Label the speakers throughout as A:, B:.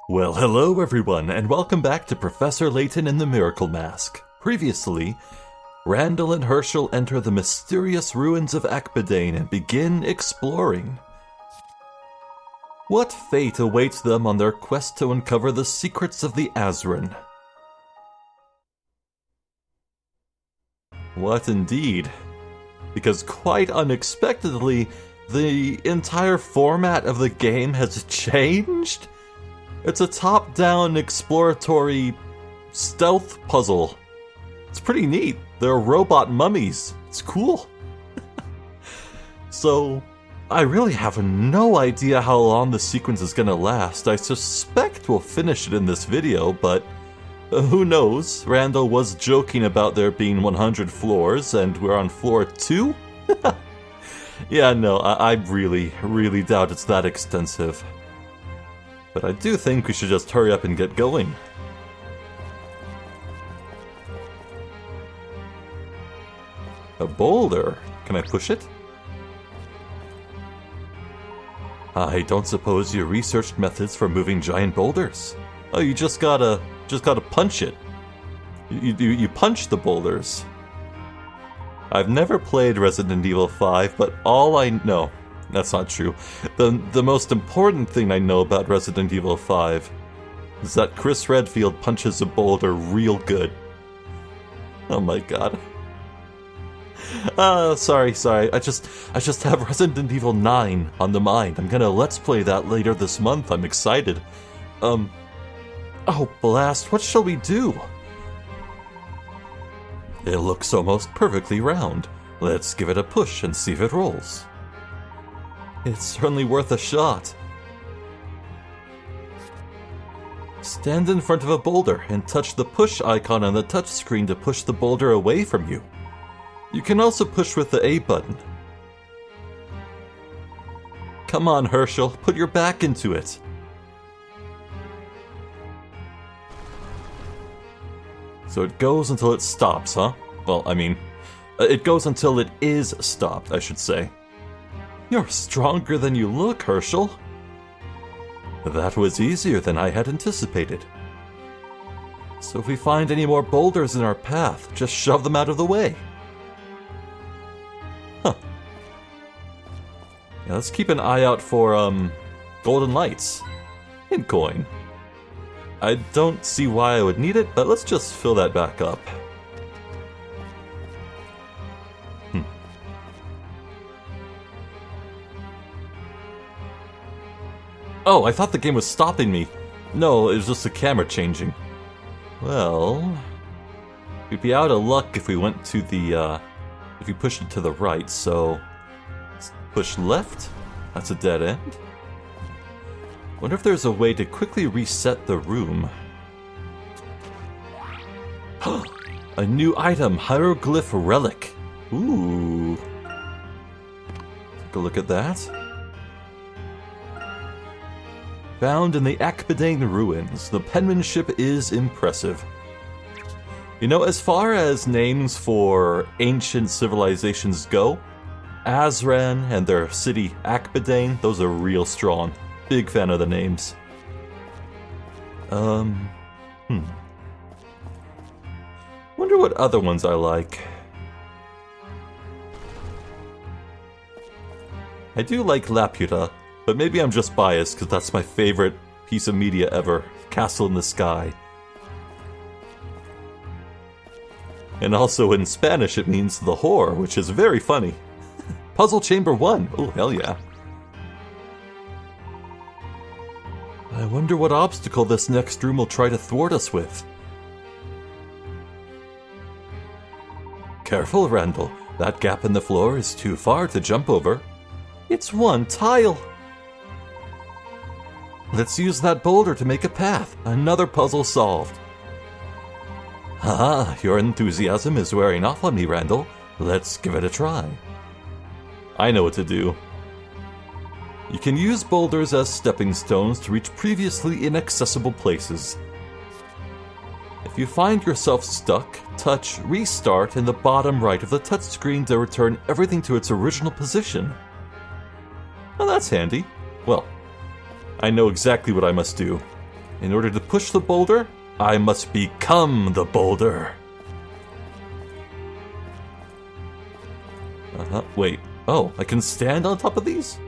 A: Well, hello everyone, and welcome back to Professor Layton and the Miracle Mask. Previously, Randall and Hershel enter the mysterious ruins of Akbadain and begin exploring. What fate awaits them on their quest to uncover the secrets of the Azran? What indeed? Because quite unexpectedly, the entire format of the game has changed? It's a top-down exploratory stealth puzzle. It's pretty neat. They're robot mummies. It's cool. So, I really have no idea how long the sequence is gonna last. I suspect we'll finish it in this video, but who knows? Randall was joking about there being 100 floors, and we're on floor 2? Yeah, no, I really doubt it's that extensive. But I do think we should just hurry up and get going. A boulder? Can I push it? I don't suppose you researched methods for moving giant boulders. Oh, you just gotta punch it. You punch the boulders. I've never played Resident Evil 5, but all I know... That's not true. The most important thing I know about Resident Evil 5 is that Chris Redfield punches a boulder real good. Oh my god. Sorry. I just have Resident Evil 9 on the mind. I'm gonna let's play that later this month. I'm excited. Oh blast, what shall we do? It looks almost perfectly round. Let's give it a push and see if it rolls. It's certainly worth a shot. Stand in front of a boulder and touch the push icon on the touchscreen to push the boulder away from you. You can also push with the A button. Come on, Hershel, put your back into it. So it goes until it stops, huh? Well, I mean, it goes until it is stopped, I should say. You're stronger than you look, Hershel. That was easier than I had anticipated. So if we find any more boulders in our path, just shove them out of the way. Huh. Yeah, let's keep an eye out for, golden lights. And coin. I don't see why I would need it, but let's just fill that back up. Oh, I thought the game was stopping me. No, it was just the camera changing. Well... we'd be out of luck if we went to the, if we pushed it to the right, so... let's push left? That's a dead end. Wonder if there's a way to quickly reset the room. A new item, Hieroglyph Relic. Ooh. Take a look at that. Found in the Akbadain ruins, the penmanship is impressive. You know, as far as names for ancient civilizations go, Azran and their city Akbadain, those are real strong. Big fan of the names. Wonder what other ones I like. I do like Laputa. But maybe I'm just biased, because that's my favorite piece of media ever. Castle in the Sky. And also in Spanish it means the whore, which is very funny. Puzzle Chamber 1! Oh, hell yeah. I wonder what obstacle this next room will try to thwart us with. Careful, Randall. That gap in the floor is too far to jump over. It's one tile! Let's use that boulder to make a path. Another puzzle solved. Haha, your enthusiasm is wearing off on me, Randall. Let's give it a try. I know what to do. You can use boulders as stepping stones to reach previously inaccessible places. If you find yourself stuck, touch Restart in the bottom right of the touchscreen to return everything to its original position. Well, that's handy. Well, I know exactly what I must do. In order to push the boulder, I must become the boulder. Wait. Oh, I can stand on top of these?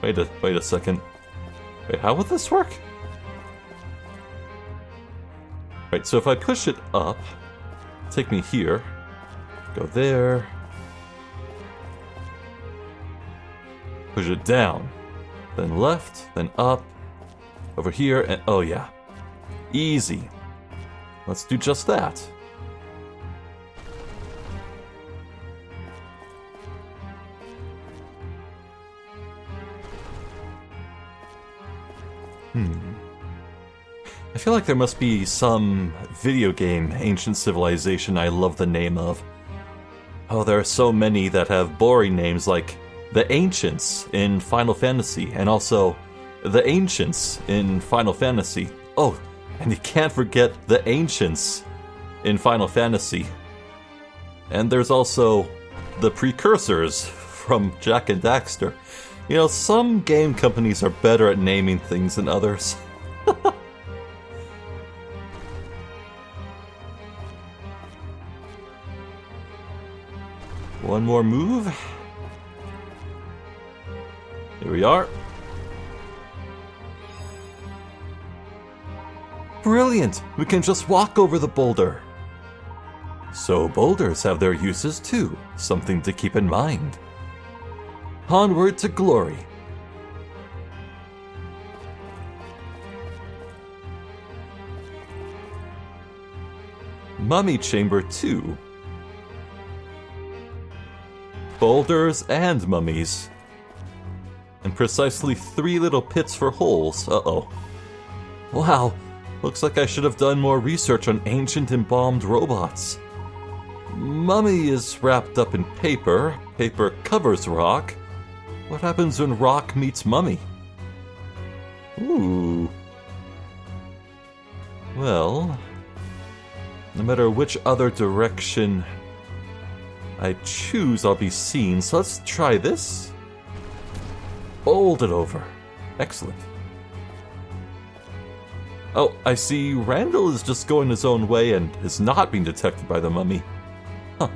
A: Wait a second. Wait, how would this work? Right, so if I push it up, take me here, go there, push it down, then left, then up, over here, and oh yeah, easy. Let's do just that. I feel like there must be some video game, Ancient Civilization I love the name of. Oh, there are so many that have boring names like The Ancients in Final Fantasy, and also The Ancients in Final Fantasy. Oh, and you can't forget The Ancients in Final Fantasy. And there's also The Precursors from Jak and Daxter. You know, some game companies are better at naming things than others. One more move. Here we are. Brilliant! We can just walk over the boulder. So boulders have their uses too, something to keep in mind. Onward to glory. Mummy Chamber 2. Boulders and mummies. And precisely 3 little pits for holes. Uh-oh. Wow, looks like I should have done more research on ancient embalmed robots. Mummy is wrapped up in paper. Paper covers rock. What happens when rock meets mummy? Ooh. Well, no matter which other direction I choose, I'll be seen. So let's try this. Fold it over. Excellent. Oh, I see Randall is just going his own way and is not being detected by the mummy. Huh.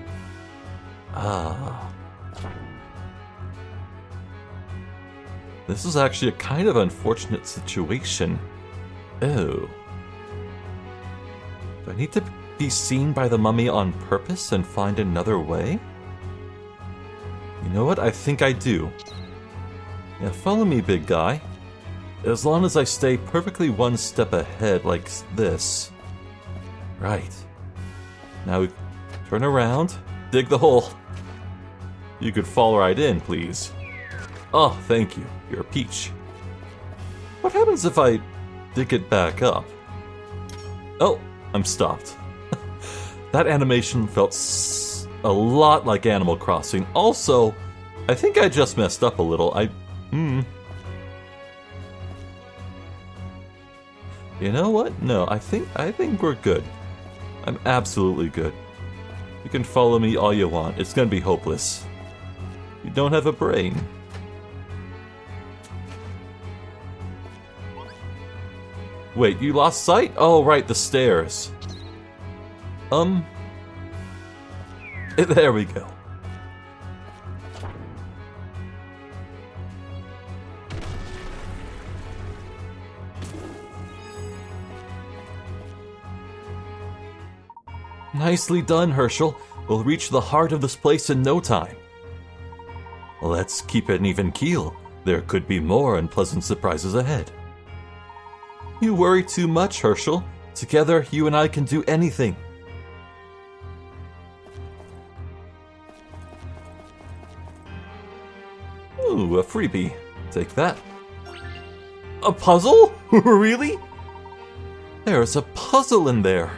A: Ah. This is actually a kind of unfortunate situation. Oh. Do I need to be seen by the mummy on purpose and find another way? You know what? I think I do. Yeah, follow me, big guy. As long as I stay perfectly one step ahead like this. Right. Now we turn around, dig the hole. You could fall right in, please. Oh, thank you. You're a peach. What happens if I dig it back up? Oh, I'm stopped. That animation felt a lot like Animal Crossing. Also, I think I just messed up a little. You know what? No, I think we're good. I'm absolutely good. You can follow me all you want. It's gonna be hopeless. You don't have a brain. Wait, you lost sight? Oh, right, the stairs. There we go. Nicely done, Hershel. We'll reach the heart of this place in no time. Let's keep an even keel. There could be more unpleasant surprises ahead. You worry too much, Hershel. Together, you and I can do anything. Ooh, a freebie. Take that. A puzzle? Really? There's a puzzle in there.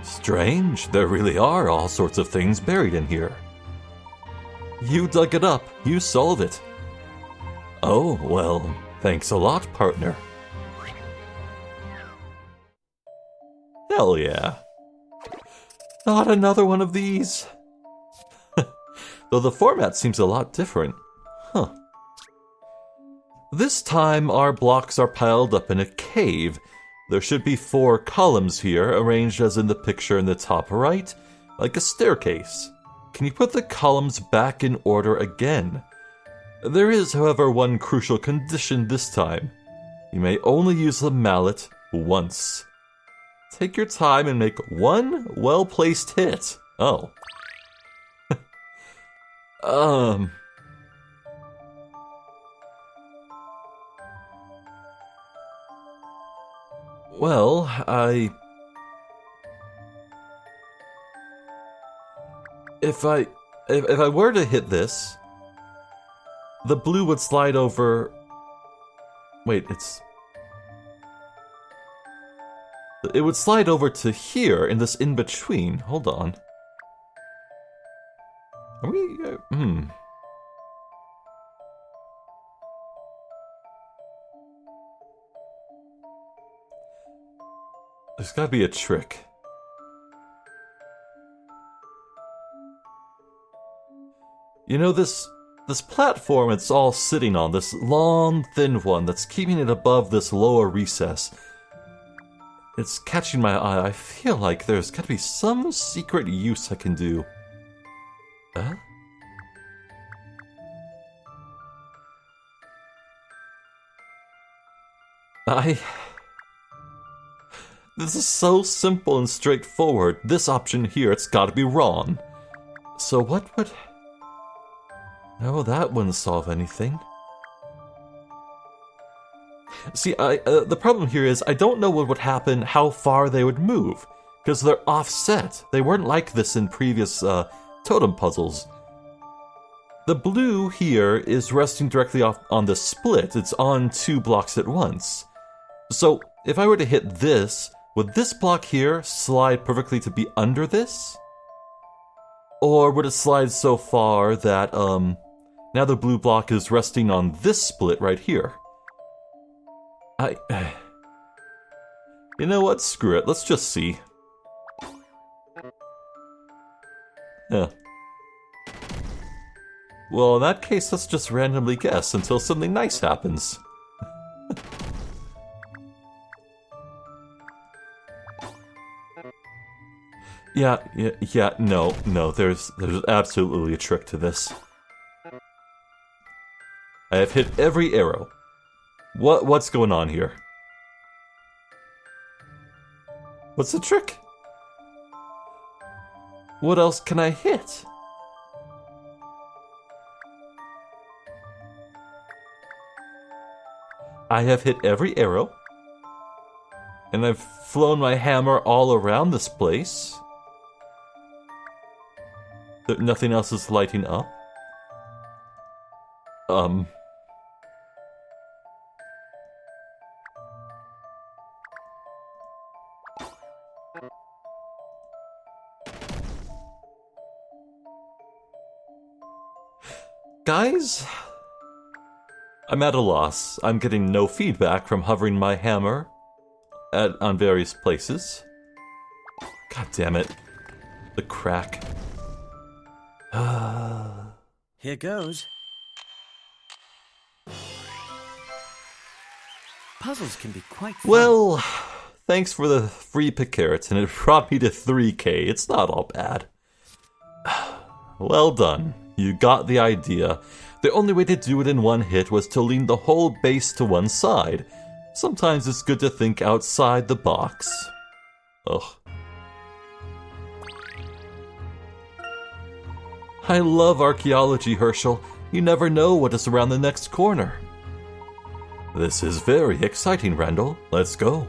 A: Strange, there really are all sorts of things buried in here. You dug it up, you solved it. Oh, well, thanks a lot, partner. Hell yeah. Not another one of these. Though the format seems a lot different. Huh. This time our blocks are piled up in a cave. There should be 4 columns here, arranged as in the picture in the top right, like a staircase. Can you put the columns back in order again? There is, however, one crucial condition this time. You may only use the mallet once. Take your time and make one well-placed hit. Oh. Well, If I were to hit this, the blue would slide over... Wait, it would slide over to here in this in-between. Hold on. Are we... There's gotta be a trick. You know, this platform it's all sitting on, this long, thin one that's keeping it above this lower recess. It's catching my eye. I feel like there's gotta be some secret use I can do. Huh? This is so simple and straightforward. This option here, it's gotta be wrong. So what would... No, that wouldn't solve anything. See, the problem here is I don't know what would happen, how far they would move, because they're offset. They weren't like this in previous totem puzzles. The blue here is resting directly off on the split. It's on 2 blocks at once. So if I were to hit this, would this block here slide perfectly to be under this? Or would it slide so far that, now the blue block is resting on this split right here? You know what? Screw it. Let's just see. Yeah. Well, in that case, let's just randomly guess until something nice happens. Yeah, no, there's absolutely a trick to this. I have hit every arrow. What's going on here? What's the trick? What else can I hit? I have hit every arrow. And I've flown my hammer all around this place. Nothing else is lighting up. Guys? I'm at a loss. I'm getting no feedback from hovering my hammer on various places. God damn it. The crack.
B: Here goes. Puzzles can be quite fun.
A: Well, thanks for the free pick carrots, and it brought me to 3K. It's not all bad. Well done. You got the idea. The only way to do it in one hit was to lean the whole base to one side. Sometimes it's good to think outside the box. Ugh. I love archaeology, Hershel. You never know what is around the next corner. This is very exciting, Randall. Let's go.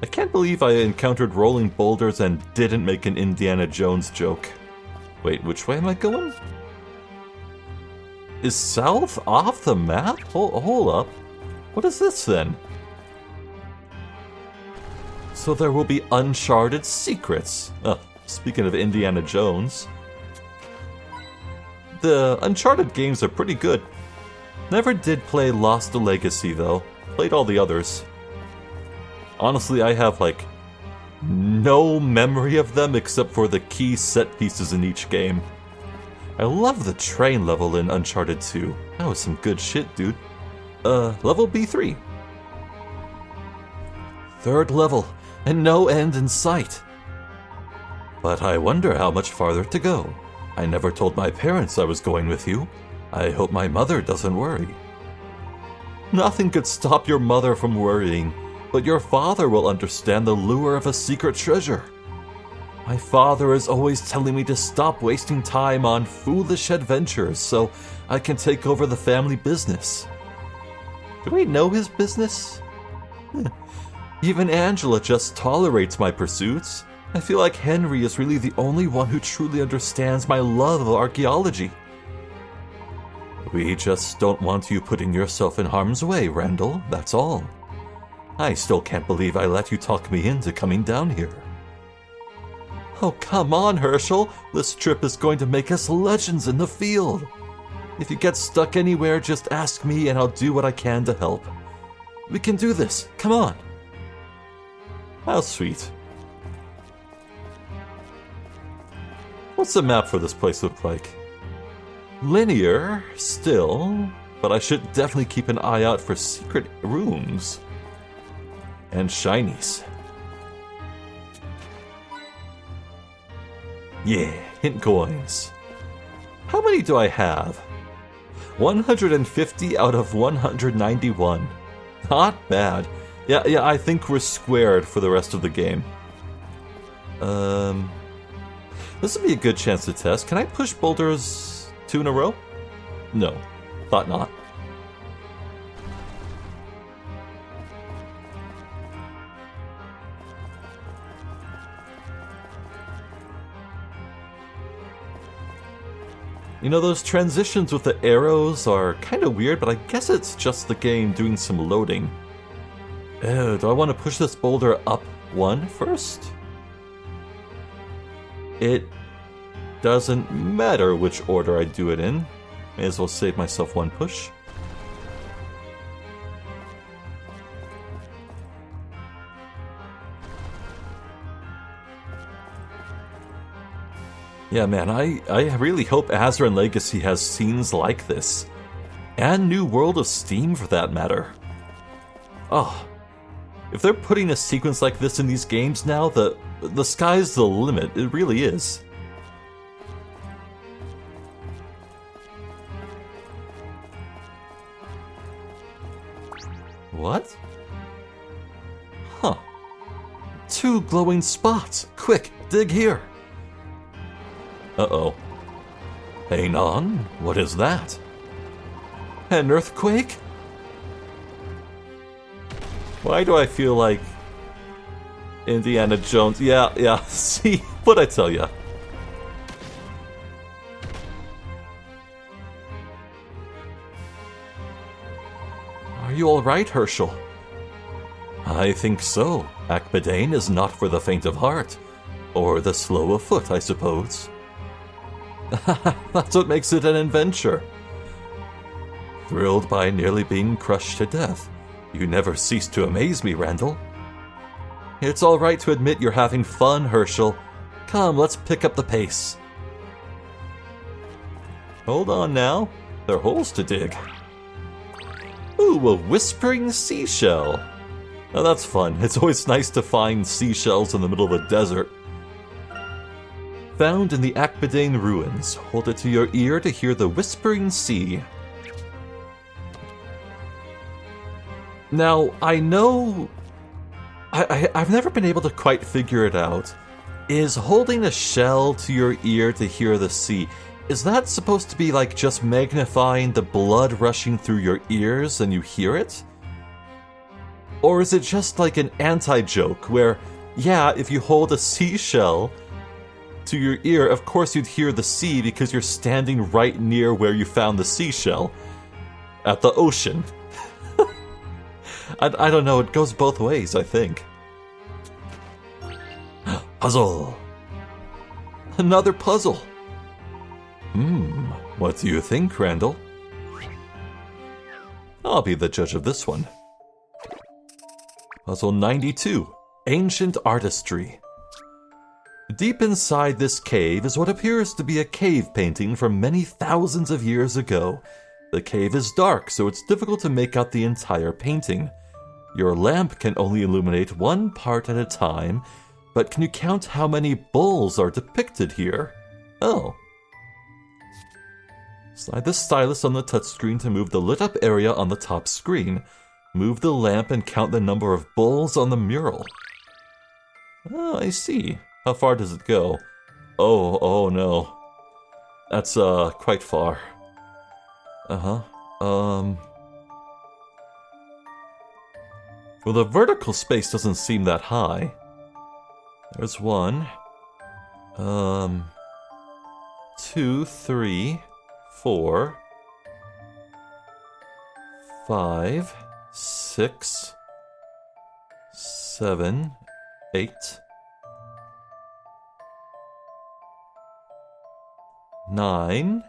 A: I can't believe I encountered rolling boulders and didn't make an Indiana Jones joke. Wait, which way am I going? Is south off the map? Hold up. What is this then? So there will be uncharted secrets. Speaking of Indiana Jones. The Uncharted games are pretty good. Never did play Lost Legacy though. Played all the others. Honestly, I have like no memory of them except for the key set pieces in each game. I love the train level in Uncharted 2. That was some good shit, dude. Level B3. Third level, and no end in sight. But I wonder how much farther to go. I never told my parents I was going with you. I hope my mother doesn't worry. Nothing could stop your mother from worrying, but your father will understand the lure of a secret treasure. My father is always telling me to stop wasting time on foolish adventures so I can take over the family business. Do we know his business? Even Angela just tolerates my pursuits. I feel like Henry is really the only one who truly understands my love of archaeology. We just don't want you putting yourself in harm's way, Randall, that's all. I still can't believe I let you talk me into coming down here. Oh, come on, Hershel. This trip is going to make us legends in the field. If you get stuck anywhere, just ask me and I'll do what I can to help. We can do this. Come on. How sweet. What's the map for this place look like? Linear, still, but I should definitely keep an eye out for secret rooms. And shinies. Yeah, hint coins. How many do I have? 150 out of 191. Not bad. Yeah, I think we're squared for the rest of the game. This would be a good chance to test. Can I push boulders 2 in a row? No, thought not. You know, those transitions with the arrows are kind of weird, but I guess it's just the game doing some loading. Do I want to push this boulder up 1 first? It doesn't matter which order I do it in. May as well save myself 1 push. Yeah, man, I really hope Azran Legacy has scenes like this. And New World of Steam, for that matter. Oh, if they're putting a sequence like this in these games now, the sky's the limit. It really is. What? Huh. 2 glowing spots. Quick, dig here. Uh-oh. Hang on, what is that? An earthquake? Why do I feel like Indiana Jones? Yeah, see, what'd I tell ya? Are you alright, Hershel? I think so. Akbadain is not for the faint of heart. Or the slow of foot, I suppose. That's what makes it an adventure. Thrilled by nearly being crushed to death. You never cease to amaze me, Randall. It's all right to admit you're having fun, Hershel. Come, let's pick up the pace. Hold on now. There are holes to dig. Ooh, a whispering seashell. Now that's fun. It's always nice to find seashells in the middle of a desert. Found in the Akbadain ruins. Hold it to your ear to hear the whispering sea. Now, I know... I've never been able to quite figure it out. Is holding a shell to your ear to hear the sea, is that supposed to be like just magnifying the blood rushing through your ears and you hear it? Or is it just like an anti-joke where, yeah, if you hold a seashell to your ear, of course you'd hear the sea because you're standing right near where you found the seashell. At the ocean. I don't know, it goes both ways, I think. Puzzle! Another puzzle! What do you think, Randall? I'll be the judge of this one. Puzzle 92. Ancient Artistry. Deep inside this cave is what appears to be a cave painting from many thousands of years ago. The cave is dark, so it's difficult to make out the entire painting. Your lamp can only illuminate one part at a time, but can you count how many bulls are depicted here? Oh. Slide the stylus on the touchscreen to move the lit up area on the top screen. Move the lamp and count the number of bulls on the mural. Oh, I see. How far does it go? Oh no. That's, quite far. Well, the vertical space doesn't seem that high. There's 1. 2, 3, 4, 5, 6, 7, 8, 9.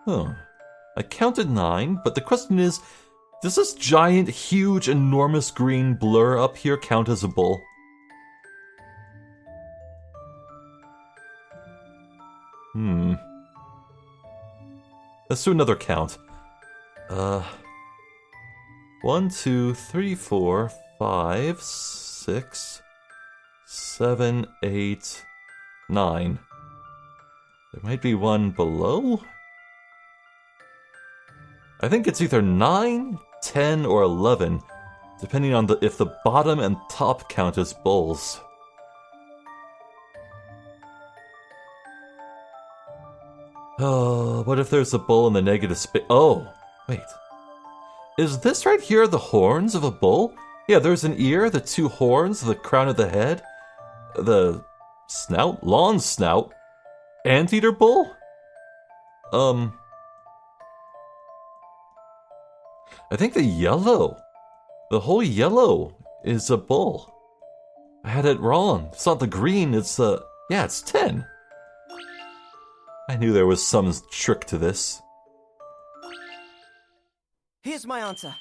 A: Huh. I counted 9, but the question is, does this giant, huge, enormous green blur up here count as a bull? Let's do another count. 1, 2, 3, 4, 5, 6, 7, 8, 9. There might be one below? I think it's either 9, 10, or 11, depending on if the bottom and top count as bulls. Oh, what if there's a bull in the negative space? Oh, wait. Is this right here the horns of a bull? Yeah, there's an ear, the 2 horns, the crown of the head, the snout, long snout, anteater bull? I think the whole yellow is a bull. I had it wrong. It's not the green, it's yeah, it's 10. I knew there was some trick to this.
B: Here's my answer.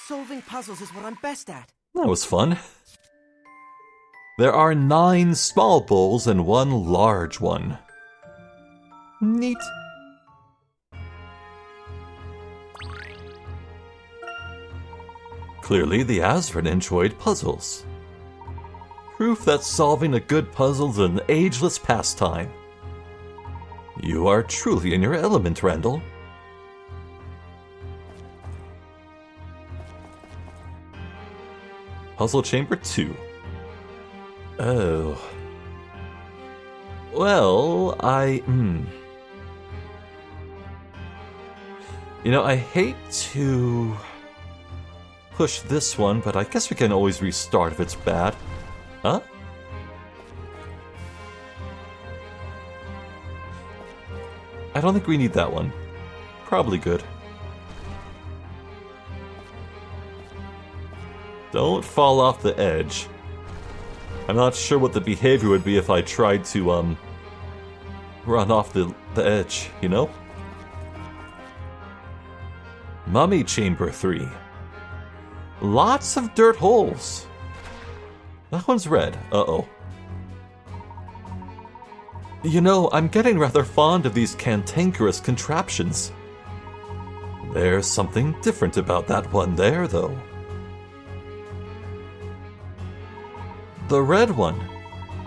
B: Solving puzzles is what I'm best at.
A: That was fun. There are 9 small bulls and 1 large one. Neat. Clearly, the Azran enjoyed puzzles. Proof that solving a good puzzle is an ageless pastime. You are truly in your element, Randall. Puzzle Chamber 2. Oh. Well, You know, I hate to push this one, but I guess we can always restart if it's bad. Huh? I don't think we need that one. Probably good. Don't fall off the edge. I'm not sure what the behavior would be if I tried to, run off the edge, you know? Mummy Chamber 3. Lots of dirt holes. That one's red. Uh-oh. You know, I'm getting rather fond of these cantankerous contraptions. There's something different about that one there, though. The red one.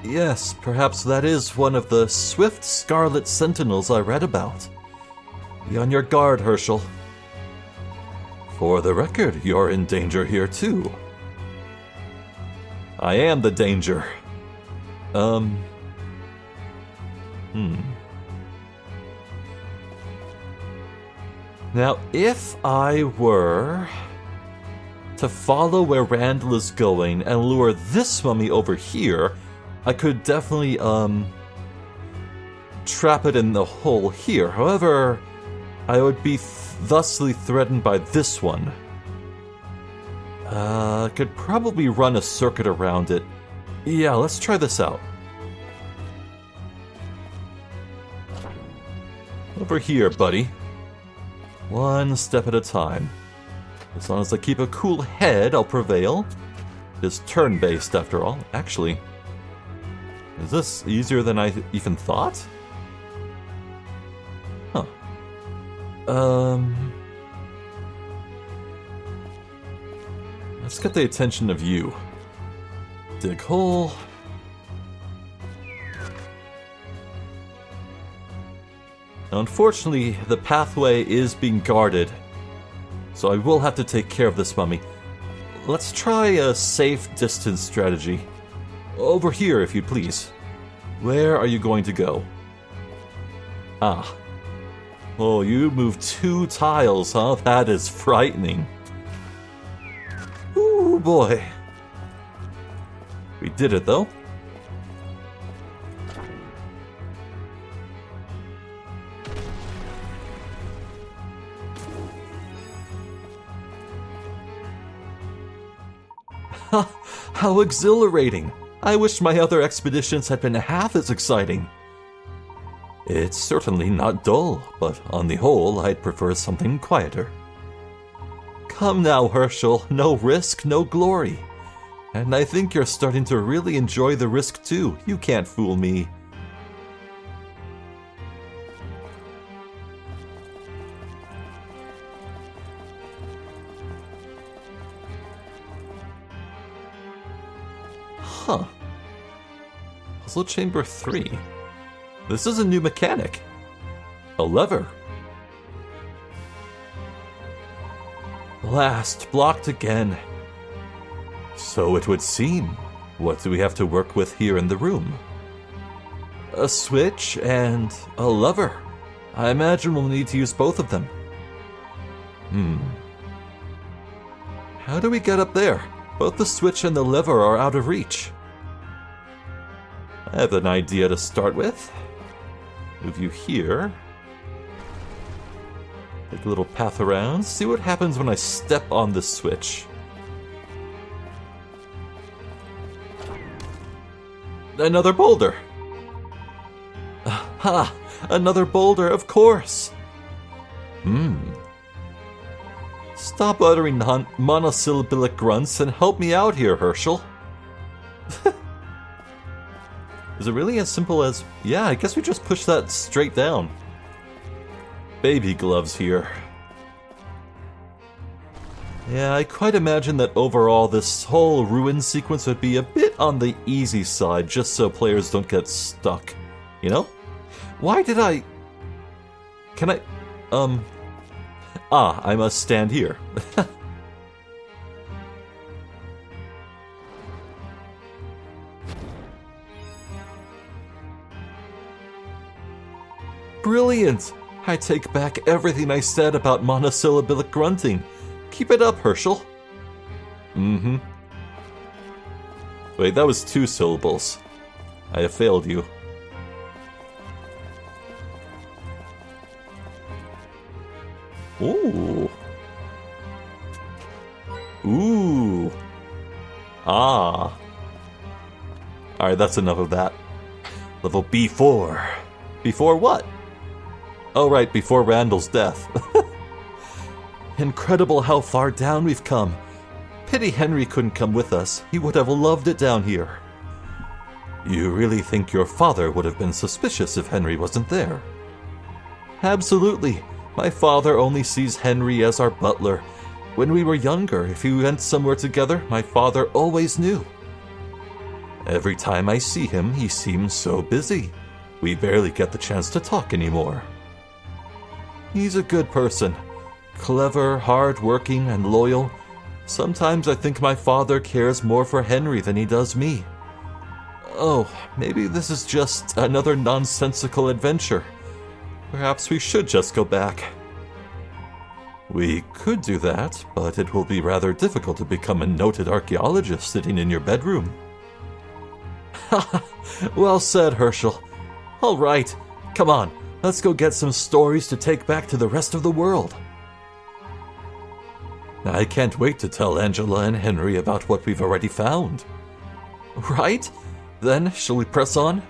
A: Yes, perhaps that is one of the swift scarlet sentinels I read about. Be on your guard, Hershel. For the record, you're in danger here, too. I am the danger. Now, if I were to follow where Randall is going and lure this mummy over here, I could definitely, trap it in the hole here. However, I would be thusly threatened by this one. I could probably run a circuit around it. Yeah, let's try this out. Over here, buddy. One step at a time. As long as I keep a cool head, I'll prevail. It is turn-based, after all. Actually, is this easier than I even thought? Huh. Let's get the attention of you. Dig hole. Now, unfortunately, the pathway is being guarded, so I will have to take care of this mummy. Let's try a safe distance strategy. Over here, if you'd please. Where are you going to go? Ah. Oh, you moved 2 tiles, huh? That is frightening. Ooh, boy. We did it, though. How exhilarating! I wish my other expeditions had been half as exciting. It's certainly not dull, but on the whole, I'd prefer something quieter. Come now, Hershel, no risk, no glory. And I think you're starting to really enjoy the risk too. You can't fool me. Huh. Puzzle Chamber 3. This is a new mechanic. A lever. Blast blocked again. So it would seem. What do we have to work with here in the room? A switch and a lever. I imagine we'll need to use both of them. How do we get up there? Both the switch and the lever are out of reach. I have an idea to start with. Move you here. Take a little path around. See what happens when I step on the switch. Another boulder. Ha! Another boulder, of course. Stop uttering monosyllabic grunts and help me out here, Hershel. Is it really as simple as... Yeah, I guess we just push that straight down. Baby gloves here. Yeah, I quite imagine that overall this whole ruin sequence would be a bit on the easy side, just so players don't get stuck. You know? Why did I... Can I... I must stand here. Brilliant! I take back everything I said about monosyllabic grunting. Keep it up, Hershel. Wait, that was 2 syllables. I have failed you. Ooh. Ooh. Ah. Alright, that's enough of that. Level B4. Before what? Oh, right, before Randall's death. Incredible how far down we've come. Pity Henry couldn't come with us. He would have loved it down here. You really think your father would have been suspicious if Henry wasn't there? Absolutely. My father only sees Henry as our butler. When we were younger, if we went somewhere together, my father always knew. Every time I see him, he seems so busy. We barely get the chance to talk anymore. He's a good person. Clever, hard-working, and loyal. Sometimes I think my father cares more for Henry than he does me. Oh, maybe this is just another nonsensical adventure. Perhaps we should just go back. We could do that, but it will be rather difficult to become a noted archaeologist sitting in your bedroom. Ha! Well said, Hershel. All right, come on, let's go get some stories to take back to the rest of the world. I can't wait to tell Angela and Henry about what we've already found. Right? Then, shall we press on?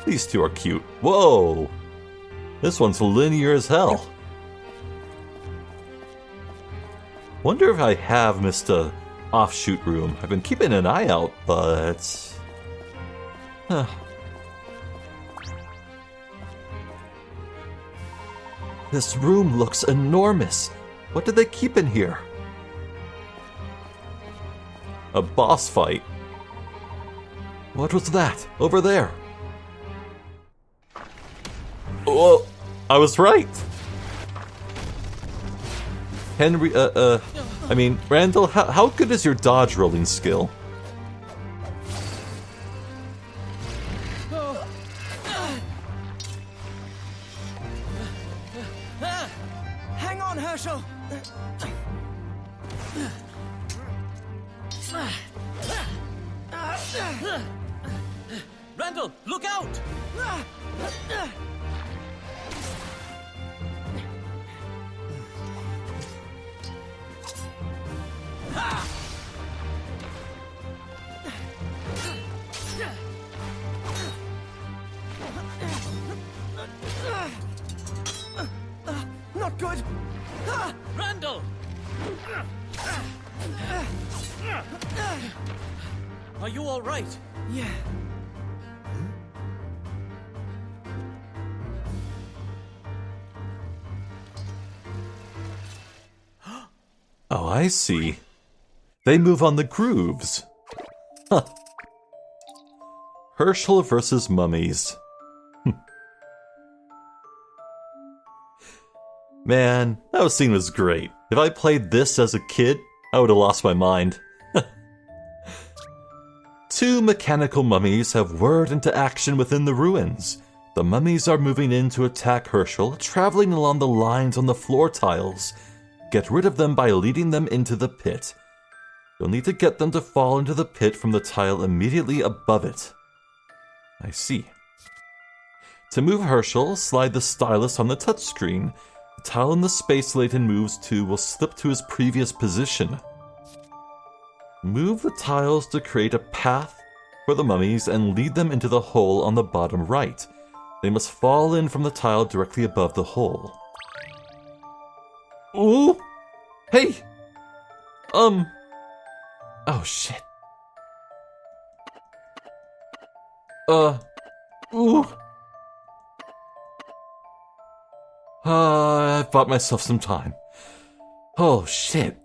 A: These two are cute. Whoa! This one's linear as hell. Wonder if I have missed a offshoot room. I've been keeping an eye out, but... Huh. This room looks enormous. What did they keep in here? A boss fight. What was that? Over there. Oh, I was right. Randall, how good is your dodge rolling skill?
B: Hang on, Hershel!
C: Randall, look out!
B: Not good!
C: Randall! Are you all right?
B: Yeah.
A: Oh, I see. They move on the grooves. Huh. Hershel versus mummies. Man, that scene was great. If I played this as a kid, I would have lost my mind. Two mechanical mummies have whirred into action within the ruins. The mummies are moving in to attack Hershel, traveling along the lines on the floor tiles. Get rid of them by leading them into the pit. You'll need to get them to fall into the pit from the tile immediately above it. I see. To move Hershel, slide the stylus on the touchscreen. The tile in the space Layton moves to will slip to his previous position. Move the tiles to create a path for the mummies and lead them into the hole on the bottom right. They must fall in from the tile directly above the hole. Ooh! Hey! Oh shit. Ooh! I bought myself some time. Oh shit.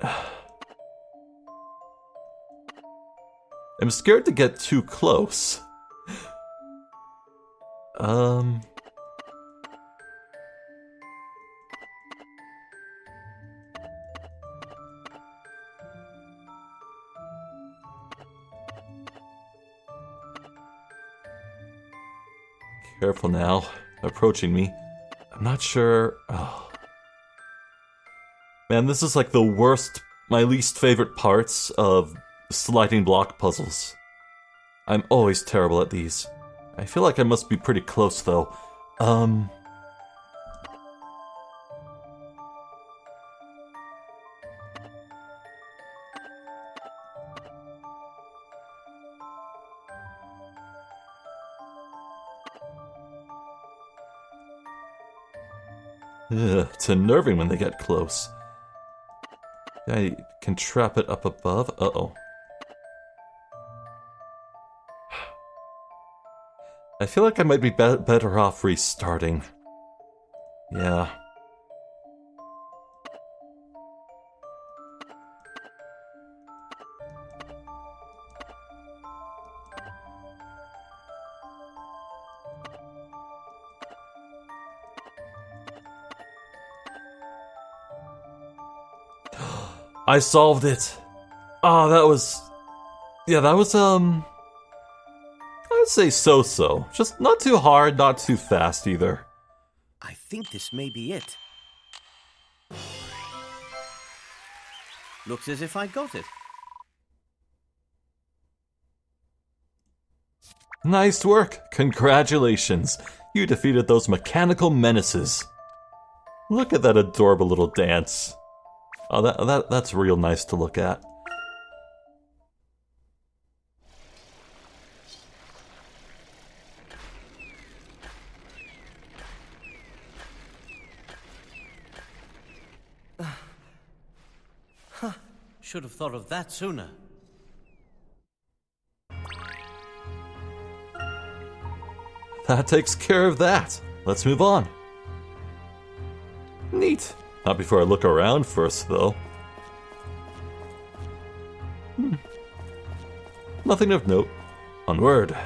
A: I'm scared to get too close. Careful now. Approaching me. I'm not sure. Oh. Man, this is like the worst, my least favorite parts of sliding block puzzles. I'm always terrible at these. I feel like I must be pretty close though. Ugh, it's unnerving when they get close. I can trap it up above. Uh-oh. I feel like I might be better off restarting. Yeah. I solved it. Oh, that was... Yeah, that was, I would say so-so. Just not too hard, not too fast either.
B: I think this may be it. Looks as if I got it.
A: Nice work. Congratulations. You defeated those mechanical menaces. Look at that adorable little dance. Oh, that's real nice to look at.
C: Should have thought of that sooner.
A: That takes care of that. Let's move on. Neat. Not before I look around first, though. Nothing of note. Onward.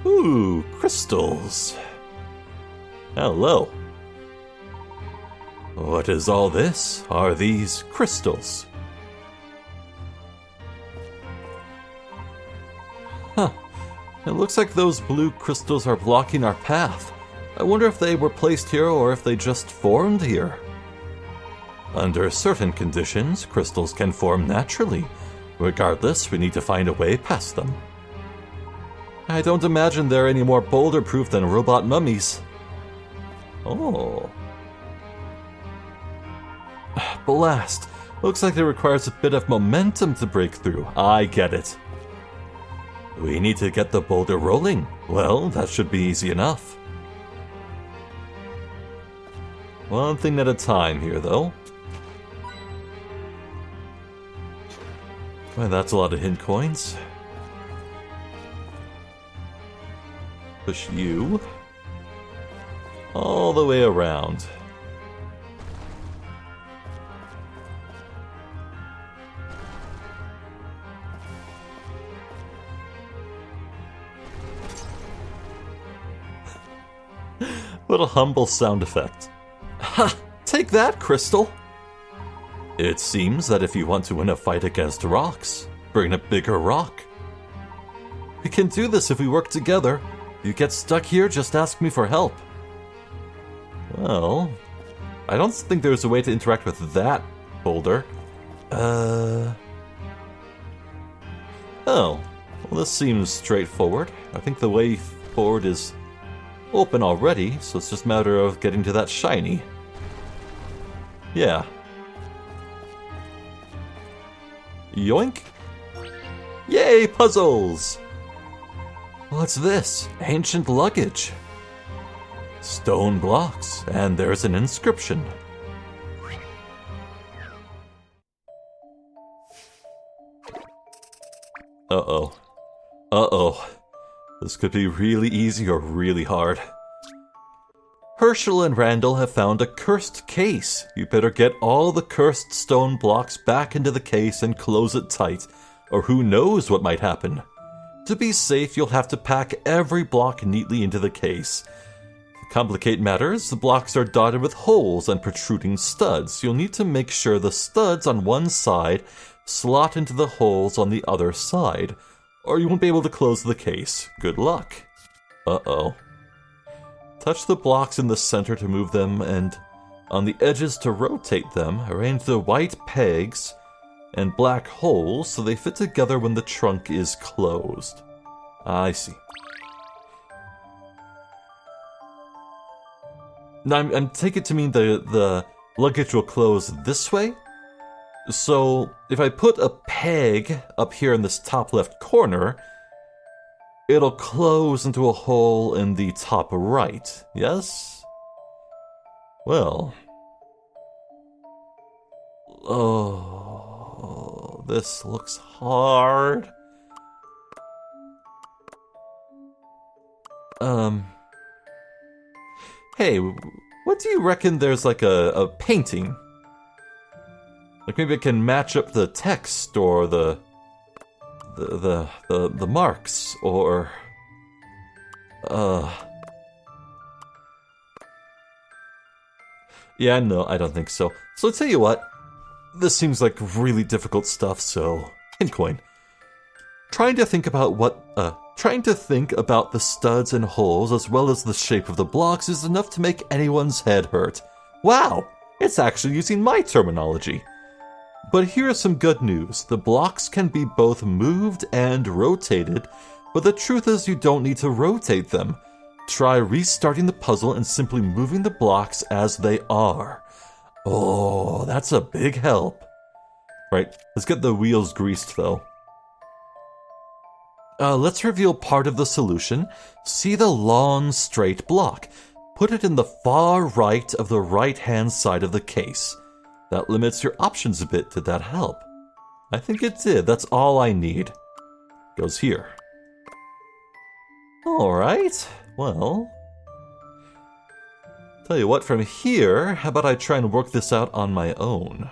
A: Ooh, crystals. Hello. What is all this? Are these crystals? Huh. It looks like those blue crystals are blocking our path. I wonder if they were placed here or if they just formed here. Under certain conditions, crystals can form naturally. Regardless, we need to find a way past them. I don't imagine they're any more boulder-proof than robot mummies. Oh. Blast. Looks like it requires a bit of momentum to break through. I get it. We need to get the boulder rolling. Well, that should be easy enough. One thing at a time here, though. Well, that's a lot of hint coins. Push you all the way around. What a humble sound effect. Ha! Take that, Crystal! It seems that if you want to win a fight against rocks, bring a bigger rock. We can do this if we work together. If you get stuck here, just ask me for help. Well, I don't think there's a way to interact with that boulder. Oh. Well, this seems straightforward. I think the way forward is open already, so it's just a matter of getting to that shiny. Yeah. Yoink! Yay, puzzles! What's this? Ancient luggage. Stone blocks, and there's an inscription. Uh-oh. Uh-oh. This could be really easy or really hard. Hershel and Randall have found a cursed case. You better get all the cursed stone blocks back into the case and close it tight, or who knows what might happen. To be safe, you'll have to pack every block neatly into the case. To complicate matters, the blocks are dotted with holes and protruding studs. You'll need to make sure the studs on one side slot into the holes on the other side, or you won't be able to close the case. Good luck. Uh-oh. Touch the blocks in the center to move them, and on the edges to rotate them. Arrange the white pegs and black holes so they fit together when the trunk is closed. I see. Now, I'm take it to mean the luggage will close this way? So, if I put a peg up here in this top left corner, it'll close into a hole in the top right, yes? Well... Oh, this looks hard. Hey, what do you reckon there's like a painting? Like maybe it can match up the text or the marks or yeah, no, I don't think so. So I'll tell you what, this seems like really difficult stuff, so hint coin. Trying to think about the studs and holes as well as the shape of the blocks is enough to make anyone's head hurt. Wow, it's actually using my terminology. But here's some good news. The blocks can be both moved and rotated, but the truth is you don't need to rotate them. Try restarting the puzzle and simply moving the blocks as they are. Oh, that's a big help. Right, let's get the wheels greased though. Let's reveal part of the solution. See the long, straight block. put it in the far right of the right-hand side of the case. That limits your options a bit. Did that help? I think it did. That's all I need. Goes here. Alright, well... Tell you what, from here, how about I try and work this out on my own?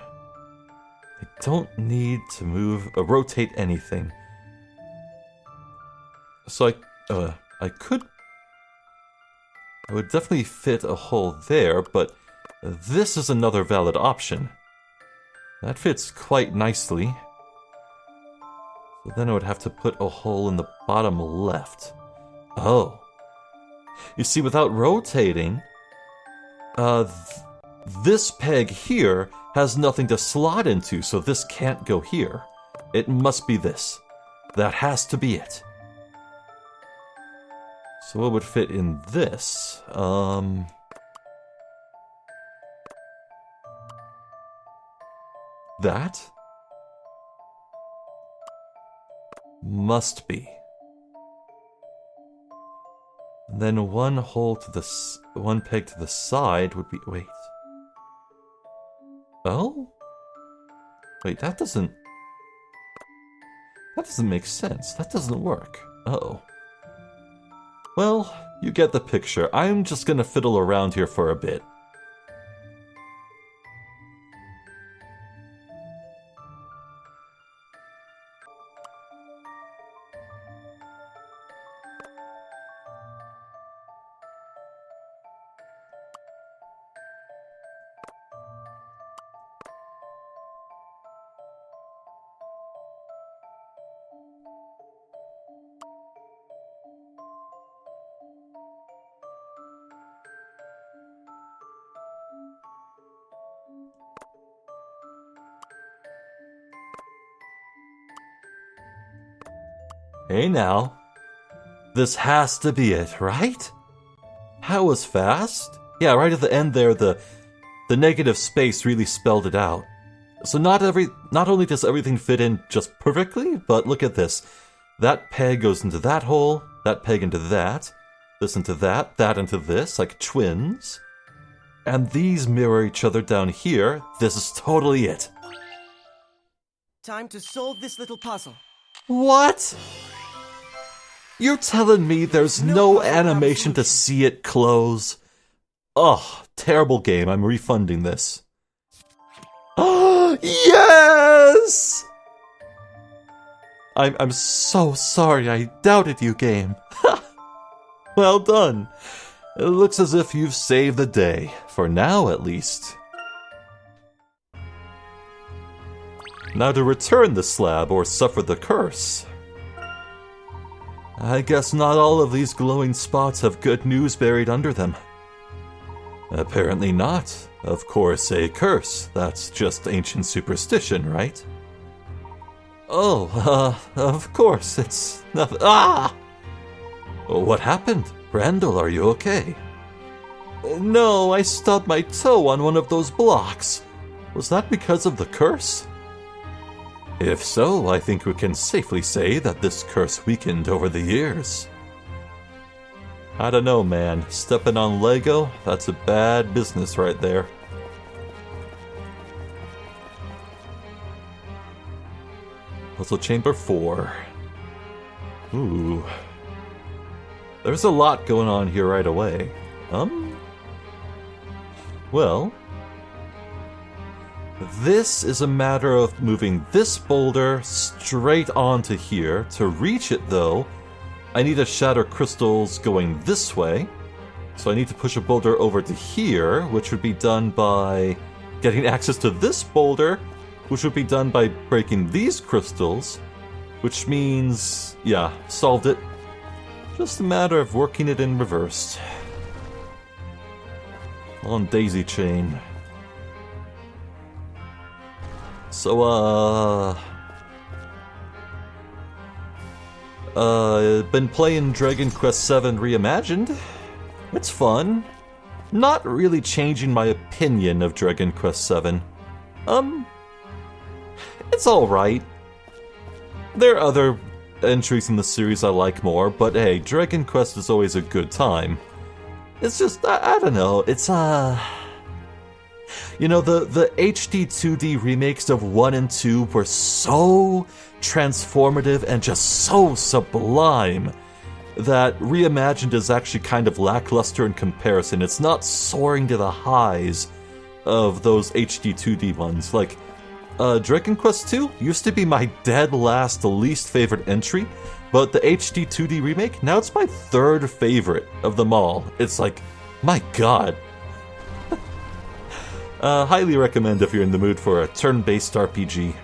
A: I don't need to move, rotate anything. So I could... I would definitely fit a hole there, but this is another valid option. That fits quite nicely. So then I would have to put a hole in the bottom left. Oh. You see, without rotating, this peg here has nothing to slot into, so this can't go here. It must be this. That has to be it. So what would fit in this? That? Must be. And then one hole to the one peg to the side would be... Wait. Oh? Wait, that doesn't make sense. That doesn't work. Uh-oh. Well, you get the picture. I'm just gonna fiddle around here for a bit. Hey now. This has to be it, right? How was fast? Yeah, right at the end there, the negative space really spelled it out. So not only does everything fit in just perfectly, but look at this. That peg goes into that hole, that peg into that, this into that into this, like twins. And these mirror each other down here. This is totally it.
B: Time to solve this little puzzle.
A: What? You're telling me there's no animation to see it close? Oh, terrible game. I'm refunding this. Oh, yes! I'm so sorry I doubted you, game. Well done. It looks as if you've saved the day. For now, at least. Now to return the slab or suffer the curse. I guess not all of these glowing spots have good news buried under them. Apparently not. Of course, a curse. That's just ancient superstition, right? Oh, of course, it's nothing. Ah! What happened? Randall, are you okay? No, I stubbed my toe on one of those blocks. Was that because of the curse? If so, I think we can safely say that this curse weakened over the years. I don't know, man. Stepping on Lego? That's a bad business right there. Puzzle Chamber 4. Ooh. There's a lot going on here right away. Well... This is a matter of moving this boulder straight onto here. To reach it, though, I need to shatter crystals going this way. So I need to push a boulder over to here, which would be done by getting access to this boulder, which would be done by breaking these crystals, which means, yeah, solved it. Just a matter of working it in reverse. On daisy chain. So, been playing Dragon Quest VII Reimagined. It's fun. Not really changing my opinion of Dragon Quest VII. It's alright. There are other entries in the series I like more, but hey, Dragon Quest is always a good time. It's just, I don't know, it's, you know, the HD 2D remakes of 1 and 2 were so transformative and just so sublime that Reimagined is actually kind of lackluster in comparison. It's not soaring to the highs of those HD 2D ones. Like, Dragon Quest II used to be my dead last, least favorite entry, but the HD 2D remake, now it's my third favorite of them all. It's like, my god. Highly recommend if you're in the mood for a turn-based RPG.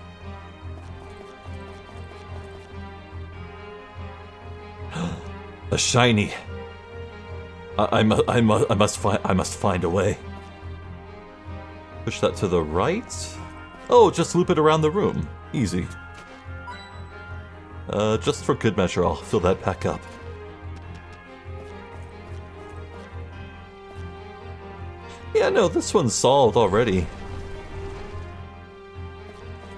A: A shiny. I must find a way. Push that to the right. Oh, just loop it around the room. Easy. Just for good measure, I'll fill that back up. Yeah, no, this one's solved already.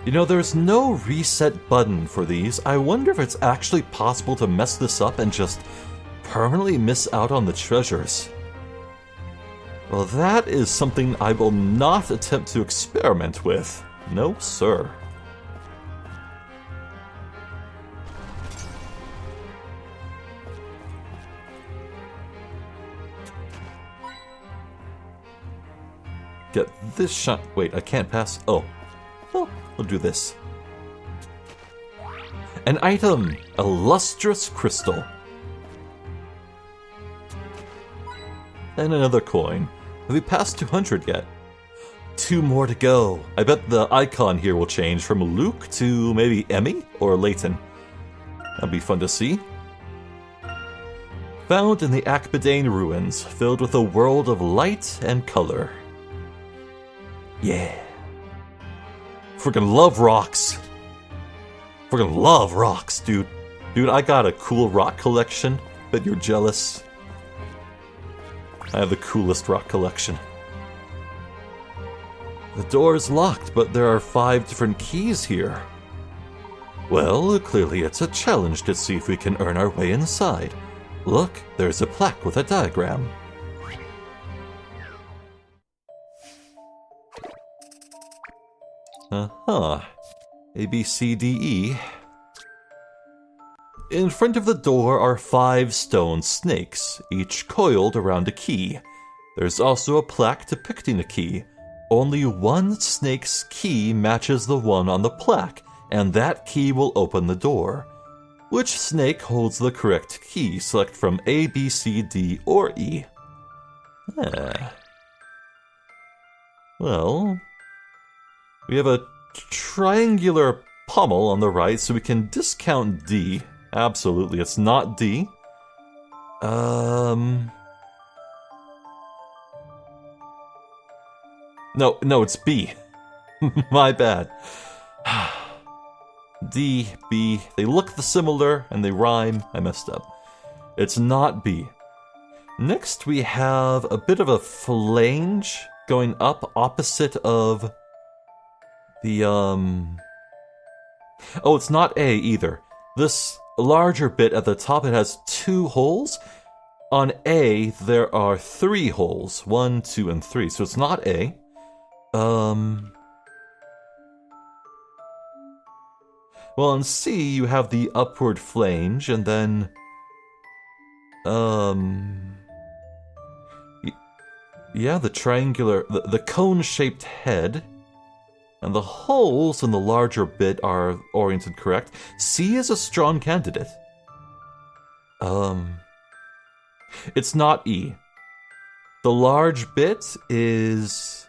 A: You know, there's no reset button for these. I wonder if it's actually possible to mess this up and just permanently miss out on the treasures. Well, that is something I will not attempt to experiment with. No, sir. Get this shot. Wait, I can't pass. Oh. Well, we'll do this. An item! A lustrous crystal. And another coin. Have we passed 200 yet? 2 more to go. I bet the icon here will change from Luke to maybe Emmy or Layton. That'd be fun to see. Found in the Akbadane ruins, filled with a world of light and color. Yeah. Freaking love rocks. Freaking love rocks, dude. Dude, I got a cool rock collection, but you're jealous. I have the coolest rock collection. The door is locked, but there are 5 different keys here. Well, clearly it's a challenge to see if we can earn our way inside. Look, there's a plaque with a diagram. Uh-huh. A, B, C, D, E. In front of the door are 5 stone snakes, each coiled around a key. There's also a plaque depicting a key. Only one snake's key matches the one on the plaque, and that key will open the door. Which snake holds the correct key? Select from A, B, C, D, or E. Well, we have a triangular pommel on the right, so we can discount D. Absolutely, it's not D. No, it's B. My bad. D, B, they look similar and they rhyme. I messed up. It's not B. Next we have a bit of a flange going up opposite of the, Oh, it's not A either. This larger bit at the top, it has 2 holes. On A, there are 3 holes. 1, 2, and 3. So it's not A. Well, on C, you have the upward flange, and then... Yeah, the triangular... The cone-shaped head. And the holes in the larger bit are oriented correct. C is a strong candidate. It's not E. The large bit is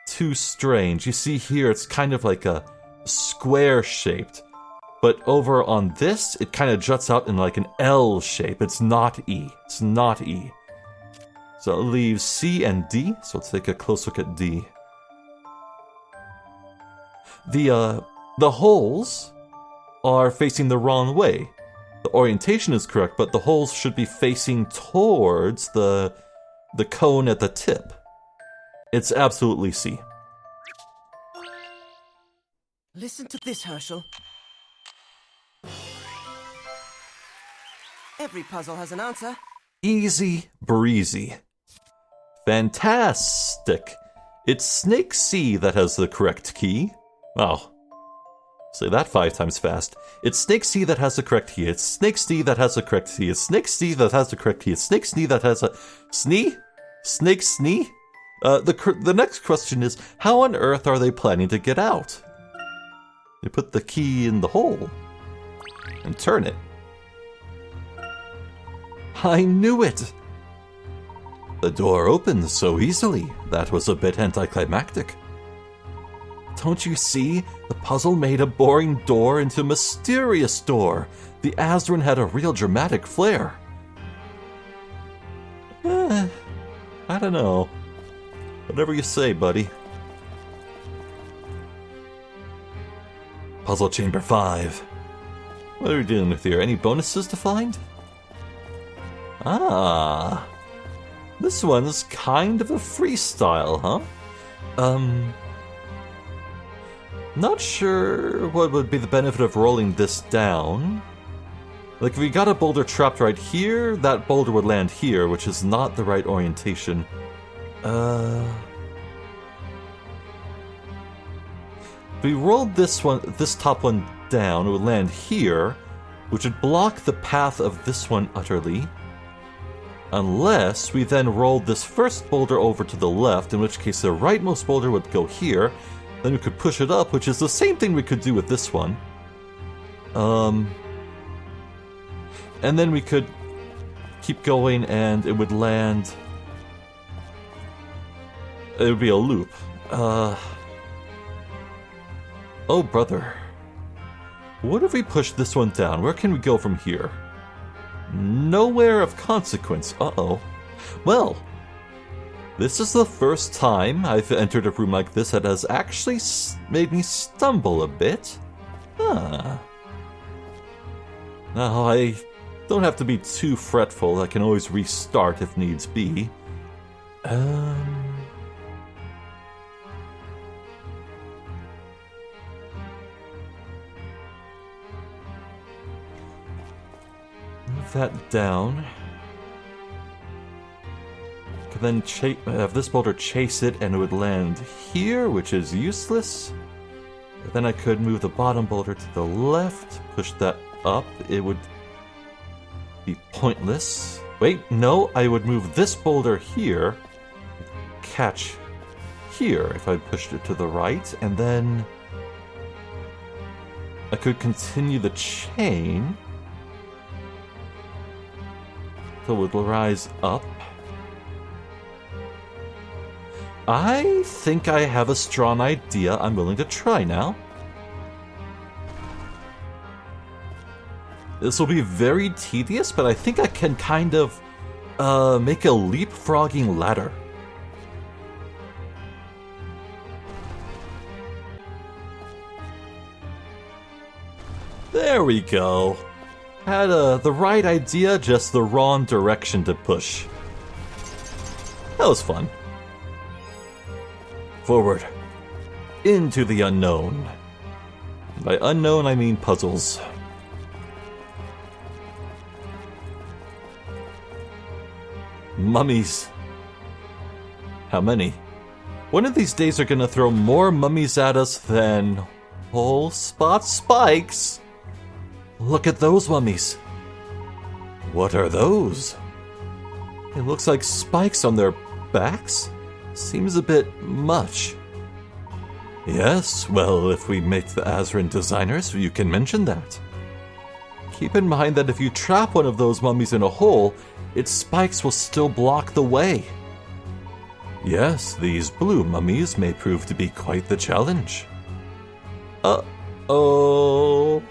A: too strange. You see here, it's kind of like a square shaped. But over on this, it kind of juts out in like an L shape. It's not E. It's not E. So it leaves C and D. So let's take a close look at D. The holes are facing the wrong way. The orientation is correct, but the holes should be facing towards the cone at the tip. It's absolutely C.
B: Listen to this, Hershel. Every puzzle has an answer,
A: Easy breezy. Fantastic. It's Snake C that has the correct key. Wow. Say that 5 times fast. It's Snake C that has the correct key. It's Snake C that has the correct key. It's Snake C that has the correct key. It's Snake C that has a... Snee? Snake Snee? The next question is, how on earth are they planning to get out? They put the key in the hole. And turn it. I knew it! The door opened so easily. That was a bit anticlimactic. Don't you see? The puzzle made a boring door into a mysterious door. The Azran had a real dramatic flair. I don't know. Whatever you say, buddy. Puzzle Chamber 5. What are we dealing with here? Any bonuses to find? Ah. This one's kind of a freestyle, huh? Not sure what would be the benefit of rolling this down. Like, if we got a boulder trapped right here, that boulder would land here, which is not the right orientation. If we rolled this top one down, it would land here, which would block the path of this one utterly. Unless we then rolled this first boulder over to the left, in which case the rightmost boulder would go here. Then we could push it up, which is the same thing we could do with this one. And then we could keep going and it would land... It would be a loop. Oh, brother. What if we push this one down? Where can we go from here? Nowhere of consequence. Uh-oh. Well, this is the first time I've entered a room like this that has actually made me stumble a bit. Now, I don't have to be too fretful. I can always restart if needs be. Move that down. Could then have this boulder chase it and it would land here, which is useless. But then I could move the bottom boulder to the left, push that up. It would be pointless. Wait, no, I would move this boulder here, catch here if I pushed it to the right, and then I could continue the chain. So it would rise up. I think I have a strong idea I'm willing to try now. This will be very tedious, but I think I can kind of make a leapfrogging ladder. There we go. Had the right idea, just the wrong direction to push. That was fun. Forward. Into the unknown. By unknown, I mean puzzles. Mummies. How many? One of these days are gonna throw more mummies at us than whole spot spikes. Look at those mummies. What are those? It looks like spikes on their backs. Seems a bit much. Yes, well, if we make the Azran designers, you can mention that. Keep in mind that if you trap one of those mummies in a hole, its spikes will still block the way. Yes, these blue mummies may prove to be quite the challenge. Uh-oh.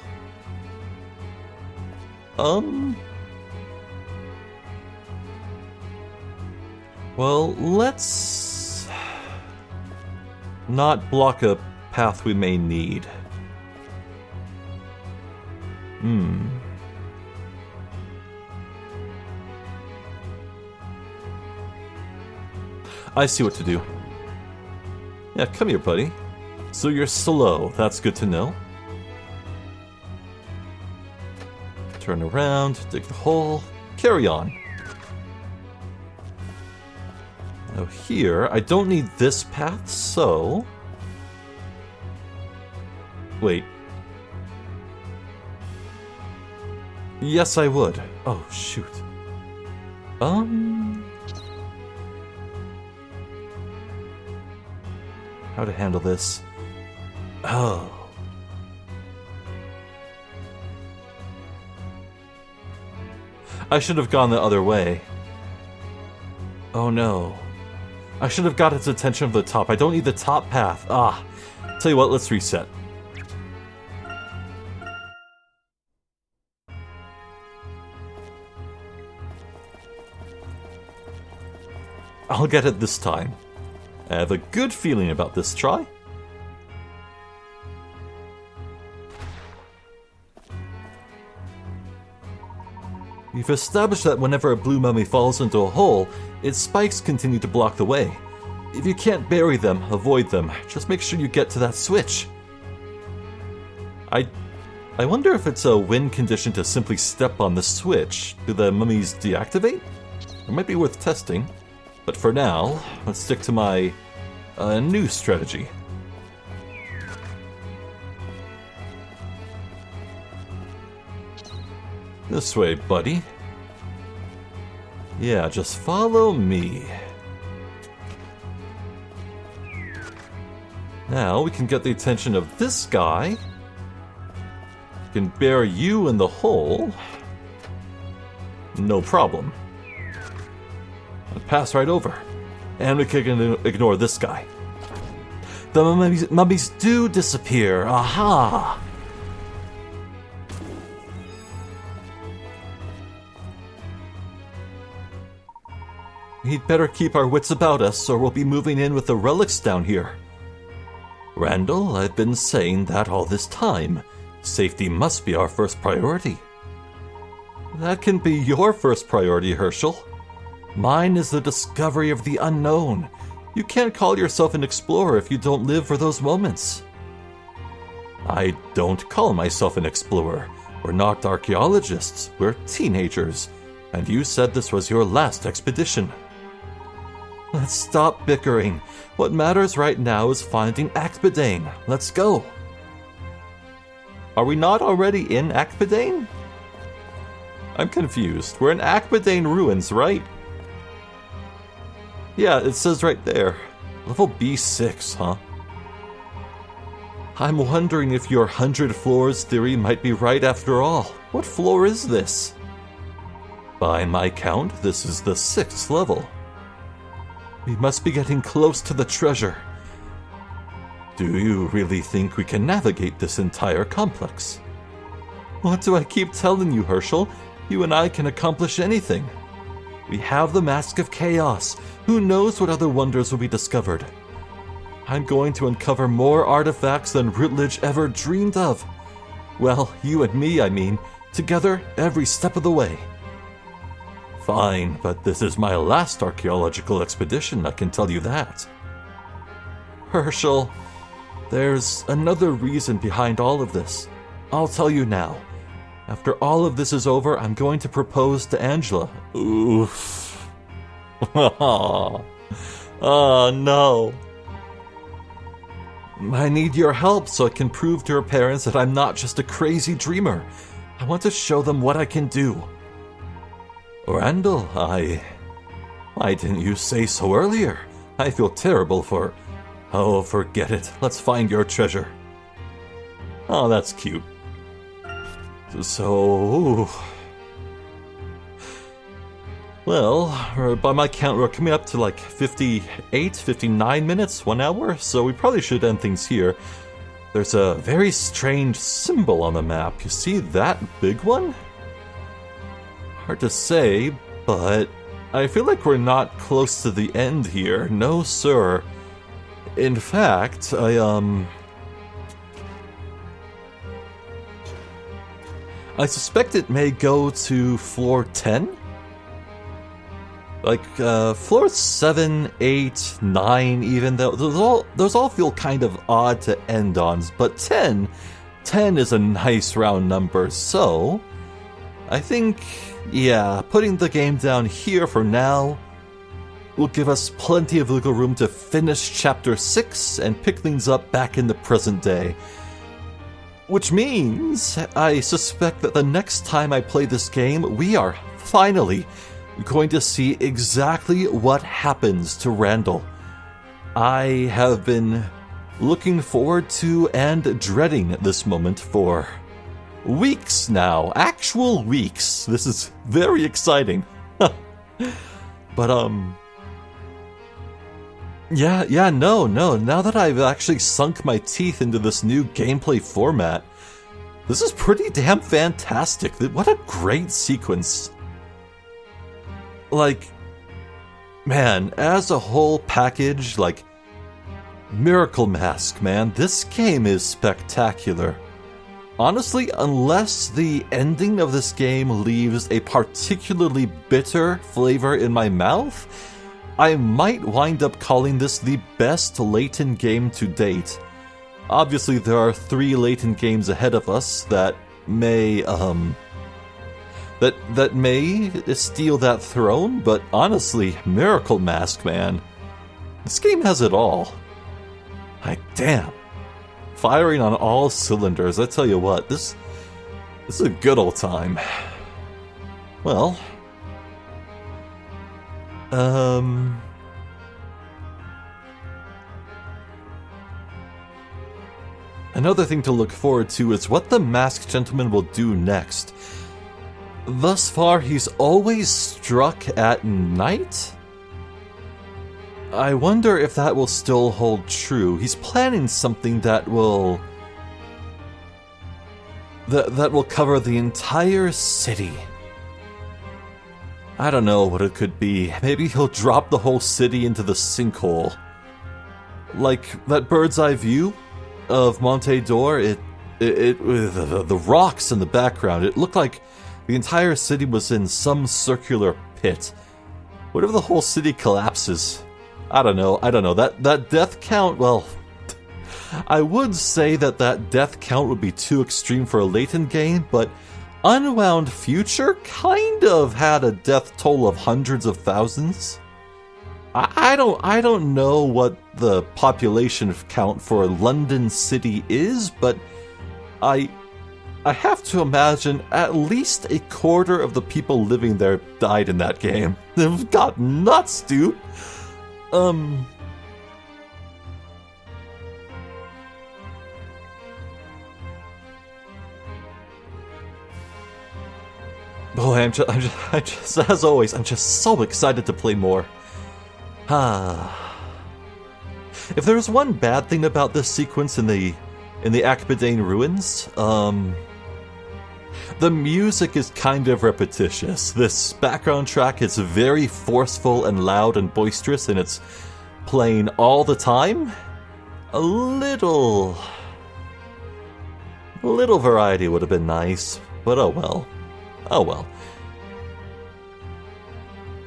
A: Well, let's not block a path we may need. I see what to do. Yeah, come here, buddy. So you're slow, that's good to know. Turn around, dig the hole, carry on. Now here, I don't need this path, so... Wait. Yes, I would. Oh, shoot. How to handle this? Oh. I should have gone the other way. Oh no. I should have got its attention from the top. I don't need the top path. Ah. Tell you what, let's reset. I'll get it this time. I have a good feeling about this try. We've established that whenever a blue mummy falls into a hole, its spikes continue to block the way. If you can't bury them, avoid them. Just make sure you get to that switch. I wonder if it's a win condition to simply step on the switch. Do the mummies deactivate? It might be worth testing. But for now, let's stick to my new strategy. This way, buddy. Yeah, just follow me. Now we can get the attention of this guy. We can bury you in the hole. No problem. I'll pass right over. And we can ignore this guy. The mummies do disappear. Aha! We'd better keep our wits about us, or we'll be moving in with the relics down here. Randall, I've been saying that all this time. Safety must be our first priority. That can be your first priority, Hershel. Mine is the discovery of the unknown. You can't call yourself an explorer if you don't live for those moments. I don't call myself an explorer. We're not archaeologists. We're teenagers. And you said this was your last expedition. Let's stop bickering. What matters right now is finding Akpidane. Let's go. Are we not already in Akpidane? I'm confused. We're in Akpidane ruins, right? Yeah, it says right there. Level B6, huh? I'm wondering if your 100 floors theory might be right after all. What floor is this? By my count, this is the 6th level. We must be getting close to the treasure. Do you really think we can navigate this entire complex? What do I keep telling you, Hershel? You and I can accomplish anything. We have the Mask of Chaos. Who knows what other wonders will be discovered? I'm going to uncover more artifacts than Rutledge ever dreamed of. Well, you and me, I mean, together every step of the way. Fine, but this is my last archaeological expedition, I can tell you that. Hershel, there's another reason behind all of this. I'll tell you now. After all of this is over, I'm going to propose to Angela. Oof. Oh, no. I need your help so I can prove to her parents that I'm not just a crazy dreamer. I want to show them what I can do. Randall, why didn't you say so earlier? I feel terrible for... Oh, forget it. Let's find your treasure. Oh, that's cute. So... Well, by my count, we're coming up to like 58, 59 minutes, 1 hour, so we probably should end things here. There's a very strange symbol on the map. You see that big one? Hard to say, but I feel like we're not close to the end here. No, sir. In fact, I suspect it may go to floor 10? Like, floor 7, 8, 9 even, those all feel kind of odd to end on, but 10 is a nice round number, so... I think, yeah, putting the game down here for now, will give us plenty of wiggle room to finish Chapter 6 and pick things up back in the present day. Which means I suspect that the next time I play this game, we are finally going to see exactly what happens to Randall. I have been looking forward to and dreading this moment for weeks now. Actual weeks. This is very exciting. But, no. Now that I've actually sunk my teeth into this new gameplay format, this is pretty damn fantastic. What a great sequence. Like, man, as a whole package, like, Miracle Mask, man, this game is spectacular. Honestly, unless the ending of this game leaves a particularly bitter flavor in my mouth, I might wind up calling this the best Layton game to date. Obviously, there are 3 Layton games ahead of us that may, that may steal that throne, but honestly, Miracle Mask, man, this game has it all. Like, damn. Firing on all cylinders, I tell you what, this is a good old time. Well, another thing to look forward to is what the Masked Gentleman will do next. Thus far, he's always struck at night? I wonder if that will still hold true. He's planning something that will cover the entire city. I don't know what it could be. Maybe he'll drop the whole city into the sinkhole. Like that bird's eye view of Monte d'Or, it with the rocks in the background, it looked like the entire city was in some circular pit. What if the whole city collapses? I don't know. That death count, well, I would say that death count would be too extreme for a Layton game, but Unwound Future kind of had a death toll of hundreds of thousands. I don't know what the population count for London City is, but I have to imagine at least a quarter of the people living there died in that game. They've got nuts, dude. Boy, I'm just, as always, I'm just so excited to play more. If there's one bad thing about this sequence in the Akbadain ruins, the music is kind of repetitious. This background track is very forceful and loud and boisterous, and it's playing all the time. A little variety would have been nice, but oh well.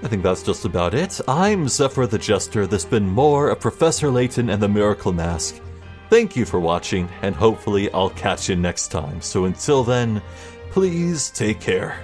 A: I think that's just about it. I'm Zephyr the Jester. This has been more of Professor Layton and the Miracle Mask. Thank you for watching, and hopefully I'll catch you next time. So until then, please take care.